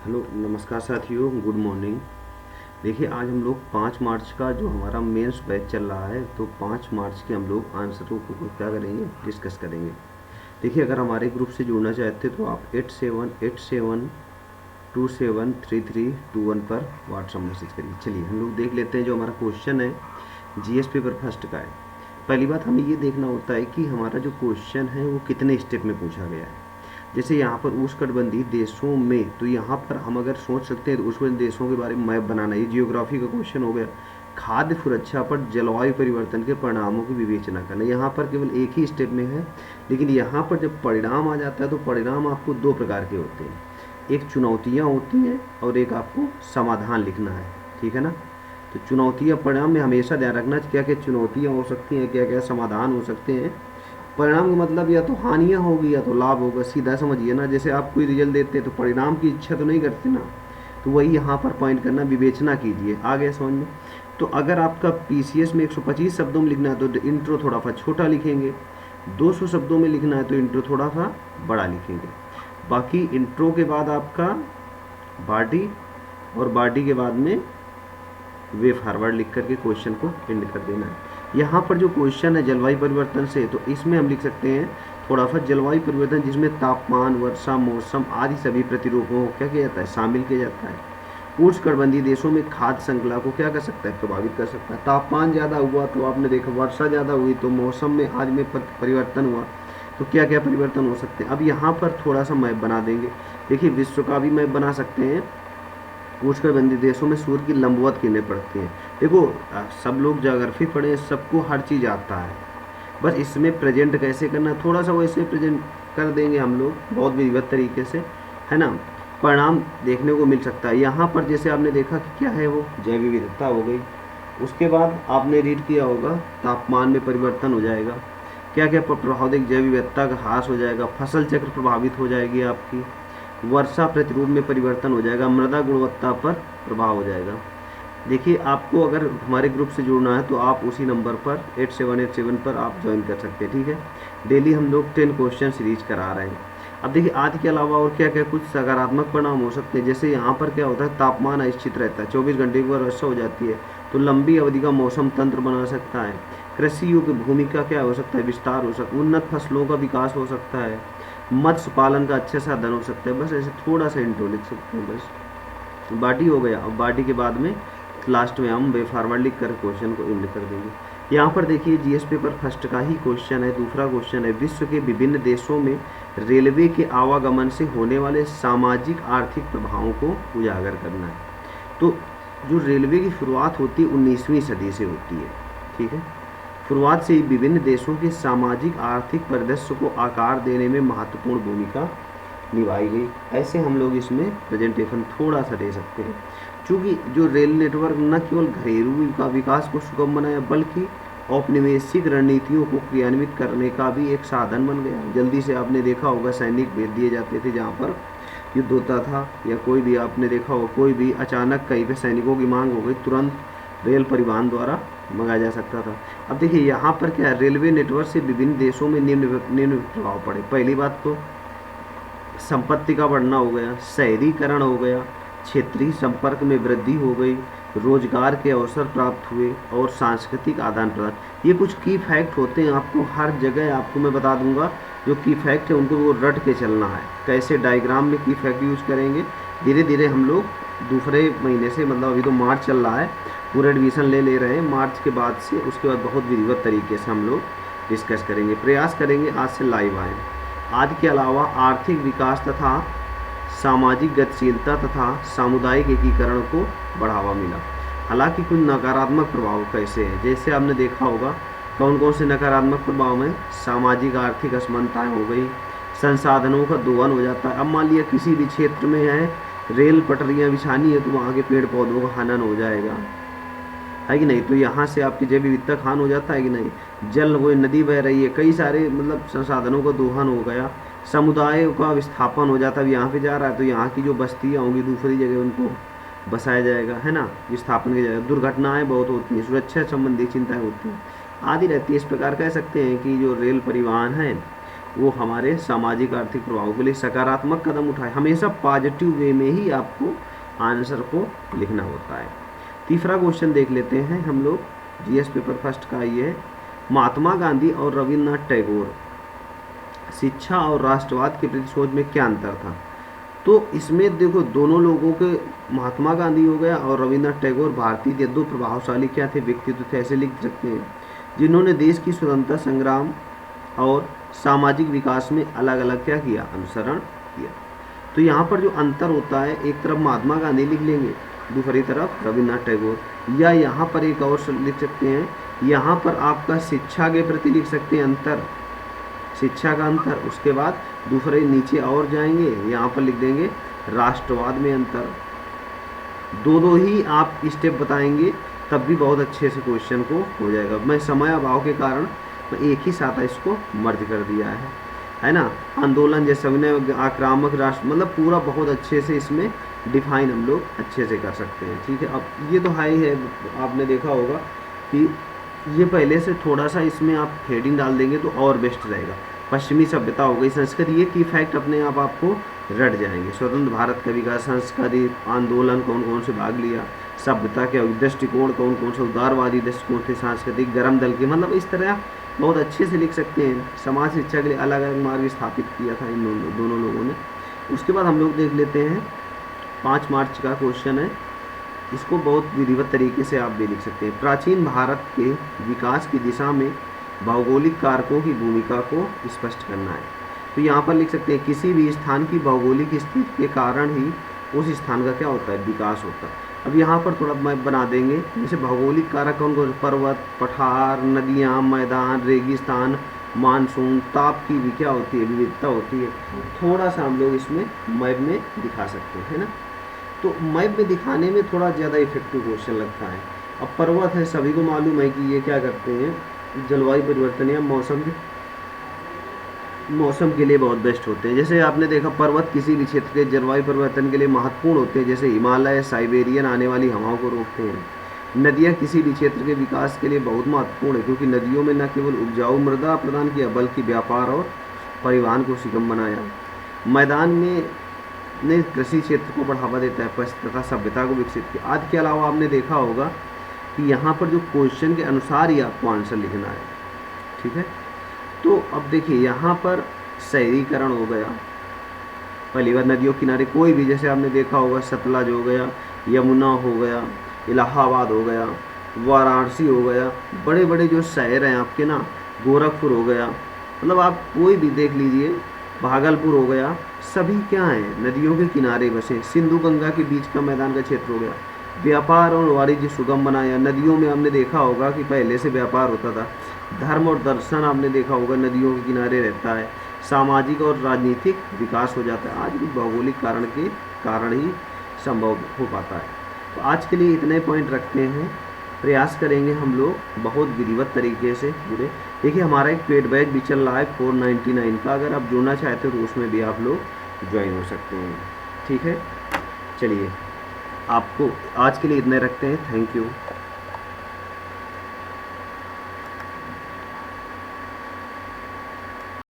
Hello नमस्कार साथियों, good morning. देखिए, आज हम लोग 5 मार्च का जो हमारा मेंस बैच चल रहा है, तो 5 मार्च के हम लोग आंसरों को क्या करेंगे, डिस्कस करेंगे। देखिए, अगर हमारे ग्रुप से जुड़ना चाहते हैं तो आप 8787273321 पर व्हाट्सअप मैसेज करिए। चलिए हम लोग देख लेते हैं जो हमारा क्वेश्चन है, जीएस पेपर फर्स्ट का है। पहली बात हमें ये देखना होता है कि हमारा जो क्वेश्चन है वो कितने स्टेप में पूछा गया है। जैसे यहाँ पर उष्णकटिबंधीय देशों में, तो यहाँ पर हम अगर सोच सकते हैं तो उष्णकटिबंधीय देशों के बारे में मैप बनाना, ये जियोग्राफी का क्वेश्चन हो गया। खाद्य सुरक्षा पर जलवायु परिवर्तन के परिणामों की विवेचना करना, यहाँ पर केवल एक ही स्टेप में है। लेकिन यहाँ पर जब परिणाम आ जाता है तो परिणाम आपको दो प्रकार के होते हैं, एक चुनौतियाँ होती हैं और एक आपको समाधान लिखना है। ठीक है ना। तो चुनौतियाँ परिणाम में हमेशा ध्यान रखना क्या क्या चुनौतियाँ हो सकती हैं, क्या क्या समाधान हो सकते हैं। परिणाम का मतलब या तो हानियाँ होगी या तो लाभ होगा, सीधा समझिए ना। जैसे आप कोई रिजल्ट देते हैं तो परिणाम की इच्छा तो नहीं करते ना, तो वही यहाँ पर पॉइंट करना, विवेचना कीजिए। आ गया समझ में। तो अगर आपका पीसीएस में 125 शब्दों में लिखना है तो इंट्रो थोड़ा सा छोटा लिखेंगे, 200 शब्दों में लिखना है तो इंट्रो थोड़ा सा बड़ा लिखेंगे। बाकी इंट्रो के बाद आपका बॉडी और बॉडी के बाद में वे फॉरवर्ड लिख करके क्वेश्चन को एंड कर देना है। यहाँ पर जो क्वेश्चन है जलवायु परिवर्तन से, तो इसमें हम लिख सकते हैं थोड़ा सा जलवायु परिवर्तन, जिसमें तापमान, वर्षा, मौसम आदि सभी प्रतिरूपों को क्या किया जाता है, शामिल किया जाता है। उष्णकटिबंधीय देशों में खाद्य श्रृंखला को क्या कर सकता है, प्रभावित कर सकता है। तापमान ज़्यादा हुआ तो आपने देखा, वर्षा ज़्यादा हुई तो मौसम में आज में परिवर्तन हुआ, तो क्या क्या परिवर्तन हो सकते हैं। अब यहाँ पर थोड़ा सा मैप बना देंगे। देखिए, विश्व का भी मैप बना सकते हैं। उष्णकटिबंधीय देशों में सूर्य की लंबवत किरणें पड़ती हैं। देखो, सब लोग ज्योग्राफी पढ़े, सबको हर चीज़ आता है, बस इसमें प्रेजेंट कैसे करना थोड़ा सा वैसे प्रेजेंट कर देंगे हम लोग, बहुत विधिवत तरीके से, है ना। परिणाम देखने को मिल सकता है यहाँ पर। जैसे आपने देखा कि क्या है वो, जैव विविधता हो गई। उसके बाद आपने रीड किया होगा, तापमान में परिवर्तन हो जाएगा, क्या क्या प्रभाव देख, जैव विविधता का ह्रास हो जाएगा, फसल चक्र प्रभावित हो जाएगी आपकी, वर्षा प्रतिरूप में परिवर्तन हो जाएगा, मृदा गुणवत्ता पर प्रभाव हो जाएगा। देखिए, आपको अगर हमारे ग्रुप से जुड़ना है तो आप उसी नंबर पर 8787 पर आप ज्वाइन कर सकते हैं। ठीक है। डेली हम लोग 10 क्वेश्चन सीरीज करा रहे हैं। अब देखिए, आज के अलावा और क्या क्या कुछ सकारात्मक परिणाम हो सकते हैं। जैसे यहाँ पर क्या होता है, तापमान अनिश्चित रहता है, 24 घंटे की बार वर्षा हो जाती है, तो लंबी अवधि का मौसम तंत्र बना सकता है। कृषियों की भूमिका क्या हो सकता है, विस्तार हो सकता है, उन्नत फसलों का विकास हो सकता है, मत्स्य पालन का अच्छा साधन हो सकता है। बस ऐसे थोड़ा सा इंट्रो लिख सकते हैं, बस बॉडी हो गया। अब बॉडी के बाद में लास्ट में हम वे फॉरवर्ड लिख कर क्वेश्चन को एंड कर देंगे। यहाँ पर देखिए, जीएस पेपर फर्स्ट का ही क्वेश्चन है। दूसरा क्वेश्चन है, विश्व के विभिन्न देशों में रेलवे के आवागमन से होने वाले सामाजिक आर्थिक प्रभावों को उजागर करना है। तो जो रेलवे की शुरुआत होती है 19वीं सदी से होती है। ठीक है। शुरुआत से ही विभिन्न देशों के सामाजिक आर्थिक परिदृश्य को आकार देने में महत्वपूर्ण भूमिका निभाई गई। ऐसे हम लोग इसमें प्रेजेंटेशन थोड़ा सा दे सकते हैं। चूँकि जो रेल नेटवर्क न केवल घरेलू का विकास को सुगम बनाया, बल्कि औपनिवेशिक रणनीतियों को क्रियान्वित करने का भी एक साधन बन गया। जल्दी से आपने देखा होगा, सैनिक भेज दिए जाते थे जहाँ पर युद्ध होता था, या कोई भी आपने देखा होगा, कोई भी अचानक कहीं पे सैनिकों की मांग हो गई, तुरंत रेल परिवहन द्वारा मंगाया जा सकता था। अब देखिए, यहाँ पर क्या है, रेलवे नेटवर्क से विभिन्न देशों में निम्न प्रभाव पड़े। पहली बात तो संपत्ति का बढ़ना हो गया, शहरीकरण हो गया, क्षेत्रीय संपर्क में वृद्धि हो गई, रोजगार के अवसर प्राप्त हुए और सांस्कृतिक आदान प्रदान। ये कुछ की फैक्ट होते हैं, आपको हर जगह आपको मैं बता दूंगा। जो की फैक्ट है उनको वो रट के चलना है। कैसे डायग्राम में की फैक्ट यूज करेंगे, धीरे धीरे हम लोग दूसरे महीने से, मतलब अभी तो मार्च चल रहा है, पूरा एडमिशन ले रहे हैं। मार्च के बाद से, उसके बाद बहुत विधिवत तरीके से हम लोग डिस्कस करेंगे, प्रयास करेंगे आज से लाइव आए। आज के अलावा आर्थिक विकास तथा सामाजिक गतिशीलता तथा सामुदायिक एकीकरण को बढ़ावा मिला। हालांकि कुछ नकारात्मक प्रभाव कैसे हैं, जैसे आपने देखा होगा कौन कौन से नकारात्मक प्रभाव हैं। सामाजिक आर्थिक असमानताएं हो गई, संसाधनों का दोहन हो जाता है। अब मान लिया किसी भी क्षेत्र में है, रेल पटरियाँ बिछानी है, तो वहाँ के पेड़ पौधों का हनन हो जाएगा, है कि नहीं। तो यहाँ से आपकी जैव विविधता खान हो जाता है कि नहीं। जल, वो नदी बह रही है, कई सारे मतलब संसाधनों का दोहन हो गया, समुदाय का विस्थापन हो जाता है। यहाँ पे जा रहा है तो यहाँ की जो बस्तियाँ होंगी दूसरी जगह उनको बसाया जाएगा, है ना, विस्थापन की जाएगा। दुर्घटनाएं बहुत होती हैं, सुरक्षा संबंधी चिंताएं होती हैं, आदि रहती है। इस प्रकार कह सकते हैं कि जो रेल परिवहन है वो हमारे सामाजिक आर्थिक प्रभाव के लिए सकारात्मक कदम उठाए। हमेशा पॉजिटिव वे में ही आपको आंसर को लिखना होता है। तीसरा क्वेश्चन देख लेते हैं हम लोग, जीएस पेपर फर्स्ट का ये है, महात्मा गांधी और रविन्द्रनाथ टैगोर शिक्षा और राष्ट्रवाद के प्रति सोच में क्या अंतर था। तो इसमें देखो दोनों लोगों के, महात्मा गांधी हो गया और रविन्द्रनाथ टैगोर भारतीय के दो प्रभावशाली क्या थे, व्यक्तित्व थे, ऐसे लिख सकते हैं, जिन्होंने देश की स्वतंत्रता संग्राम और सामाजिक विकास में अलग अलग क्या किया, अनुसरण किया। तो यहाँ पर जो अंतर होता है, एक तरफ महात्मा गांधी लिख लेंगे, दूसरी तरफ रविन्द्रनाथ टैगोर, या यहाँ पर एक और लिख सकते हैं, यहाँ पर आपका शिक्षा के प्रति लिख सकते हैं अंतर, शिक्षा का अंतर। उसके बाद दूसरे नीचे और जाएंगे, यहाँ पर लिख देंगे राष्ट्रवाद में अंतर। दो ही आप स्टेप बताएंगे तब भी बहुत अच्छे से क्वेश्चन को हो जाएगा। मैं समय अभाव के कारण मैं एक ही साथ इसको मर्ज कर दिया है ना। आंदोलन जैसे विनय, आक्रामक राष्ट्र, मतलब पूरा बहुत अच्छे से इसमें डिफाइन हम लोग अच्छे से कर सकते हैं। ठीक है, अब ये तो हाई है, आपने देखा होगा कि ये पहले से थोड़ा सा इसमें आप हेडिंग डाल देंगे तो और बेस्ट रहेगा। पश्चिमी सभ्यता हो गई, संस्कृति, ये की फैक्ट अपने आप आपको रट जाएंगे। स्वतंत्र भारत का विकास, संस्कृति आंदोलन कौन कौन से भाग लिया, सभ्यता के दृष्टिकोण कौन कौन से, उदारवादी दृष्टिकोण थे, सांस्कृतिक, गर्म दल के, मतलब इस तरह बहुत अच्छे से लिख सकते हैं। समाज शिक्षा के लिए अलग अलग मार्ग स्थापित किया था इन दोनों लोगों ने। उसके बाद हम लोग देख लेते हैं 5 मार्च का क्वेश्चन है, इसको बहुत विधिवत तरीके से आप भी लिख सकते हैं। प्राचीन भारत के विकास की दिशा में भौगोलिक कारकों की भूमिका को स्पष्ट करना है। तो यहाँ पर लिख सकते हैं, किसी भी स्थान की भौगोलिक स्थिति के कारण ही उस स्थान का क्या होता है, विकास होता है। अब यहाँ पर थोड़ा मैप बना देंगे, जैसे भौगोलिक कारक कौन कौन, पर्वत, पठार, नदियाँ, मैदान, रेगिस्तान, मानसून, ताप की भी क्या होती है, विविधता होती है। थोड़ा सा हम लोग इसमें मैप में दिखा सकते हैं, है ना। तो मैप में दिखाने में थोड़ा ज़्यादा इफेक्टिव क्वेश्चन लगता है। अब पर्वत है, सभी को मालूम है कि ये क्या करते हैं, जलवायु परिवर्तन या मौसम के लिए बहुत बेस्ट होते हैं। जैसे आपने देखा पर्वत किसी भी क्षेत्र के जलवायु परिवर्तन के लिए महत्वपूर्ण होते हैं, जैसे हिमालय, साइबेरियन आने वाली हवाओं को रोकते हैं। नदियाँ किसी भी क्षेत्र के विकास के लिए बहुत महत्वपूर्ण है, क्योंकि नदियों में न केवल उपजाऊ मृदा प्रदान किया बल्कि व्यापार और परिवहन को सुगम बनाया। मैदान में ने कृषि क्षेत्र को बढ़ावा देता है तथा सभ्यता को विकसित किया। आदि के अलावा आपने देखा होगा कि यहाँ पर जो क्वेश्चन के अनुसार ही आपको आंसर लिखना है। ठीक है, तो अब देखिए यहाँ पर शहरीकरण हो गया, पहली बार नदियों किनारे कोई भी, जैसे आपने देखा होगा सतलज हो गया, यमुना हो गया, इलाहाबाद हो गया, वाराणसी हो गया, बड़े बड़े जो शहर हैं आपके ना, गोरखपुर हो गया, मतलब आप कोई भी देख लीजिए, भागलपुर हो गया, सभी क्या हैं, नदियों के किनारे बसे। सिंधु गंगा के बीच का मैदान का क्षेत्र हो गया। व्यापार और वाणिज्य सुगम बनाया, नदियों में हमने देखा होगा कि पहले से व्यापार होता था। धर्म और दर्शन आपने देखा होगा नदियों के किनारे रहता है। सामाजिक और राजनीतिक विकास हो जाता है, आज भी भौगोलिक कारण के कारण ही संभव हो पाता है। तो आज के लिए इतने पॉइंट रखते हैं, प्रयास करेंगे हम लोग बहुत विधिवत तरीके से जुड़े। देखिए हमारा एक पेड बैच भी चल रहा है 499 का, अगर आप जुड़ना चाहते हो तो उसमें भी आप लोग ज्वाइन हो सकते हैं। ठीक है, चलिए आपको आज के लिए इतने रखते हैं। Thank you.